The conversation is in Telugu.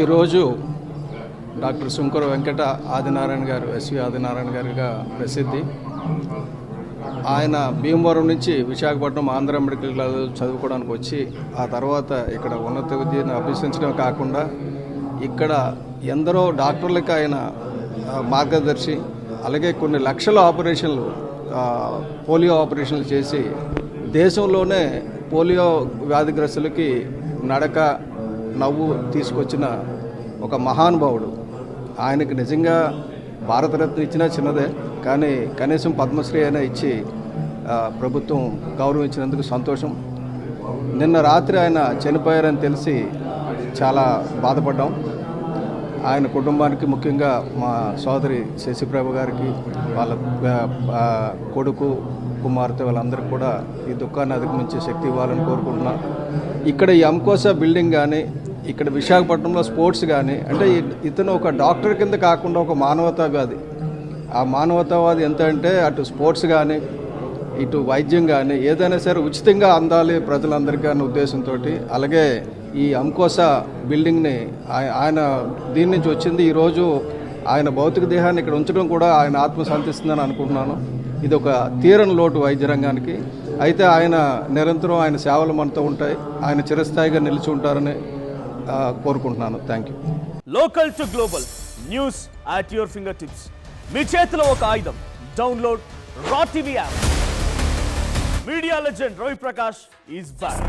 ఈరోజు డాక్టర్ సుంకర వెంకట ఆదినారాయణ గారు, ఎస్వి ఆదినారాయణ గారిగా ప్రసిద్ధి. ఆయన భీమవరం నుంచి విశాఖపట్నం ఆంధ్ర మెడికల్ కాలేజ్ చదువుకోవడానికి వచ్చి ఆ తర్వాత ఇక్కడ ఉన్నత విద్యను అభ్యసించడం కాకుండా ఇక్కడ ఎందరో డాక్టర్లకు ఆయన మార్గదర్శి. అలాగే కొన్ని లక్షల ఆపరేషన్లు, పోలియో ఆపరేషన్లు చేసి దేశంలోనే పోలియో వ్యాధిగ్రస్తులకి నడక, నవ్వు తీసుకొచ్చిన ఒక మహానుభావుడు. ఆయనకి నిజంగా భారతరత్న ఇచ్చినా చిన్నదే, కానీ కనీసం పద్మశ్రీ అయినా ఇచ్చి ప్రభుత్వం గౌరవించినందుకు సంతోషం. నిన్న రాత్రి ఆయన చనిపోయారని తెలిసి చాలా బాధపడ్డాం. ఆయన కుటుంబానికి, ముఖ్యంగా మా సోదరి శశిప్రభ గారికి, వాళ్ళ కొడుకు, కుమార్తె, వాళ్ళందరికీ కూడా ఈ దుఃఖాన్ని అధిగమించే శక్తి ఇవ్వాలని కోరుకుంటున్నాం. ఇక్కడ ఈ అంకోసా బిల్డింగ్ కానీ, ఇక్కడ విశాఖపట్నంలో స్పోర్ట్స్ కానీ, అంటే ఇతను ఒక డాక్టర్ కింద కాకుండా ఒక మానవతావాది. ఆ మానవతావాది ఎంత అంటే అటు స్పోర్ట్స్ కానీ, ఇటు వైద్యం కానీ ఏదైనా సరే ఉచితంగా అందాలి ప్రజలందరికీ అన్న ఉద్దేశంతో, అలాగే ఈ అంకోసా బిల్డింగ్ని ఆయన దీని నుంచి వచ్చింది. ఈరోజు ఆయన భౌతిక దేహాన్ని ఇక్కడ ఉంచడం కూడా ఆయన ఆత్మ శాంతిస్తుందని అనుకుంటున్నాను. ఇది ఒక తీరని లోటు వైద్య రంగానికి. అయితే ఆయన నిరంతరం ఆయన సేవలు మనతో ఉంటాయి. ఆయన చిరస్థాయిగా నిలిచి ఉంటారని కోరుకుంటున్నాను. Thank you. Local to global news at your finger tips. మీ చేతిలో ఒక ఆయుధం. Download Raa TV app. Media legend Ravi Prakash is back.